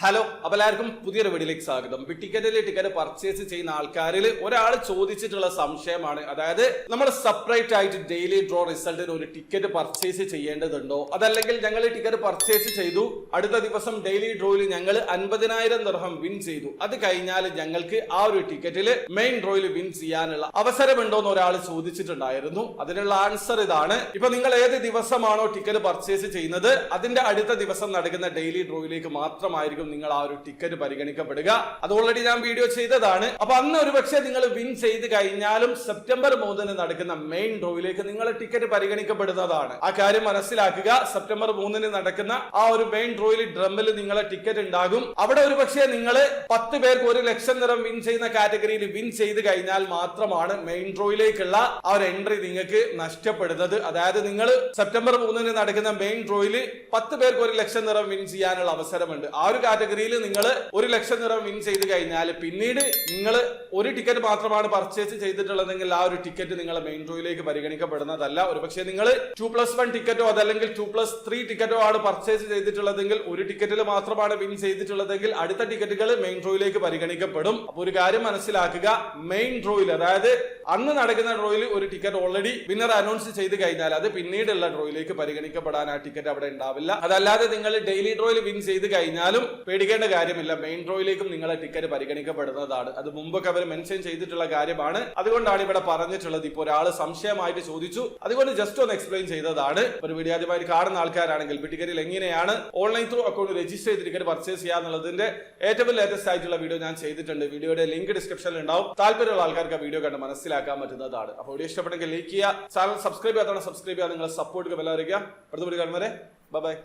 Hello, അപ്പോൾ എല്ലാവർക്കും പുതിയൊരു വീഡിയോയിലേക്ക് സ്വാഗതം. ടിക്കറ്റ് പർച്ചേസ് ചെയ്യുന്ന ആൾക്കാരിൽ ഒരാൾ ചോദിച്ചിട്ടുള്ള സംശയമാണ്, അതായത് നമ്മൾ സെപ്പറേറ്റ് ആയിട്ട് ഡെയിലി ഡ്രോ റിസൾട്ടിന് ഒരു ടിക്കറ്റ് പർച്ചേസ് ചെയ്യേണ്ടതുണ്ടോ, അതല്ലെങ്കിൽ ഞങ്ങൾ ടിക്കറ്റ് പർച്ചേസ് ചെയ്തു, അടുത്ത ദിവസം ഡെയിലി ഡ്രോയിൽ ഞങ്ങൾ 50,000 ദിർഹം വിൻ ചെയ്തു, അത് കഴിഞ്ഞാൽ ഞങ്ങൾക്ക് ആ ഒരു ടിക്കറ്റിൽ മെയിൻ ഡ്രോയിൽ വിൻ ചെയ്യാനുള്ള അവസരമുണ്ടോ എന്ന് ഒരാൾ ചോദിച്ചിട്ടുണ്ടായിരുന്നു. അതിനുള്ള ആൻസർ ഇതാണ്. ഇപ്പൊ നിങ്ങൾ ഏത് ദിവസമാണോ ടിക്കറ്റ് പർച്ചേസ് ചെയ്യുന്നത്, അതിന്റെ അടുത്ത ദിവസം നടക്കുന്ന ഡെയിലി ഡ്രോയിലേക്ക് മാത്രമായിരിക്കും നിങ്ങൾ ആ ഒരു ടിക്കറ്റ് പരിഗണിക്കപ്പെടുക. അത് ഓൾറെഡി ഞാൻ വീഡിയോ ചെയ്തതാണ്. അപ്പൊ അന്ന് ഒരു പക്ഷേ നിങ്ങൾ വിൻ ചെയ്ത് കഴിഞ്ഞാലും സെപ്റ്റംബർ 3 നടക്കുന്ന മെയിൻ ഡ്രോയിലേക്ക് നിങ്ങളുടെ ടിക്കറ്റ് പരിഗണിക്കപ്പെടുന്നതാണ്. ആ കാര്യം മനസ്സിലാക്കുക. സെപ്റ്റംബർ 3 നടക്കുന്ന ആ ഒരു മെയിൻ ഡ്രോയിൽ ഡ്രമ്മിൽ നിങ്ങളെ ടിക്കറ്റ് ഉണ്ടാകും. അവിടെ ഒരു പക്ഷേ നിങ്ങൾ 10 പേർക്ക് 1 ലക്ഷം ദിർഹം വിൻ ചെയ്യുന്ന കാറ്റഗറിയിൽ വിൻ ചെയ്ത് കഴിഞ്ഞാൽ മാത്രമാണ് മെയിൻ ഡ്രോയിലേക്കുള്ള ആ ഒരു എൻട്രി നിങ്ങൾക്ക് നഷ്ടപ്പെടുന്നത്. അതായത് നിങ്ങൾ സെപ്റ്റംബർ 3 നടക്കുന്ന മെയിൻ ഡ്രോയിൽ 10 പേർക്ക് 1 ലക്ഷം ദിർഹം വിൻ ചെയ്യാനുള്ള അവസരമുണ്ട്. ആ ഒരു കാറ്റഗറിയിൽ നിങ്ങൾ 1 ലക്ഷം ദിർഹം വിൻ ചെയ്ത് കഴിഞ്ഞാൽ പിന്നീട് നിങ്ങൾ ഒരു ടിക്കറ്റ് മാത്രമാണ് പർച്ചേസ് ചെയ്തിട്ടുള്ളതെങ്കിൽ ആ ഒരു ടിക്കറ്റ് നിങ്ങളെ മെയിൻ ഡ്രോയിലേക്ക് പരിഗണിക്കപ്പെടുന്നതല്ല. ഒരു പക്ഷേ നിങ്ങൾ 2+1 ടിക്കറ്റോ അതല്ലെങ്കിൽ 2+3 ടിക്കറ്റോ ആണ് പർച്ചേസ് ചെയ്തിട്ടുള്ളതെങ്കിൽ, ഒരു ടിക്കറ്റിൽ മാത്രമാണ് വിൻ ചെയ്തിട്ടുള്ളതെങ്കിൽ അടുത്ത ടിക്കറ്റുകൾ മെയിൻ ഡ്രോയിലേക്ക് പരിഗണിക്കപ്പെടും. അപ്പൊ ഒരു കാര്യം മനസ്സിലാക്കുക, മെയിൻ ഡ്രോയിൽ, അതായത് അന്ന് നടക്കുന്ന ഡ്രോയിൽ ഒരു ടിക്കറ്റ് ഓൾറെഡി വിന്നർ അനൗൺസ് ചെയ്ത് കഴിഞ്ഞാൽ അത് പിന്നീടുള്ള ഡ്രോയിലേക്ക് പരിഗണിക്കപ്പെടാൻ ആ ടിക്കറ്റ് അവിടെ ഉണ്ടാവില്ല. അതല്ലാതെ നിങ്ങൾ ഡെയിലി ഡ്രോയിൽ വിൻ ചെയ്ത് കഴിഞ്ഞാലും പേടിക്കേണ്ട കാര്യമില്ല, മെയിൻ ഡ്രോയിലേക്കും നിങ്ങളെ ടിക്കറ്റ് പരിഗണിക്കപ്പെടുന്നതാണ്. അത് മുമ്പൊക്കെ അവർ മെൻഷൻ ചെയ്തിട്ടുള്ള കാര്യമാണ്. അതുകൊണ്ടാണ് ഇവിടെ പറഞ്ഞിട്ടുള്ളത്. ഇപ്പോൾ ഒരാൾ സംശയമായിട്ട് ചോദിച്ചു, അതുകൊണ്ട് ജസ്റ്റ് ഒന്ന് എക്സ്പ്ലെയിൻ ചെയ്തതാണ്. ഒരു വീഡിയോ ആദ്യമായിട്ട് കാണുന്ന ആൾക്കാരാണെങ്കിൽ ടിക്കറ്റിൽ എങ്ങനെയാണ് ഓൺലൈൻ ത്രൂ അക്കൗണ്ട് രജിസ്റ്റർ ചെയ്ത് ടിക്കറ്റ് പർച്ചേസ് ചെയ്യാന്നുള്ളതിന്റെ ഏറ്റവും ലേറ്റസ്റ്റ് ആയിട്ടുള്ള വീഡിയോ ഞാൻ ചെയ്തിട്ടുണ്ട്. വീഡിയോയുടെ ലിങ്ക് ഡിസ്ക്രിപ്ഷനിൽ ഉണ്ടാവും. താല്പര്യമുള്ള ആൾക്കാർക്ക് ആ വീഡിയോ കണ്ട് മനസ്സിലാക്കാൻ പറ്റുന്നതാണ്. അപ്പോൾ വീഡിയോ ഇഷ്ടപ്പെട്ടെങ്കിൽ ലൈക്ക് ചെയ്യുക, ചാനൽ സബ്സ്ക്രൈബ് ചെയ്യാത്തവണ സബ്സ്ക്രൈബ് ചെയ്യുക, നിങ്ങളെ സപ്പോർട്ട് ബെല്ലറിയിക്കുക. അടുത്ത വീഡിയോ കാണുന്നവരെ ബൈ ബൈ.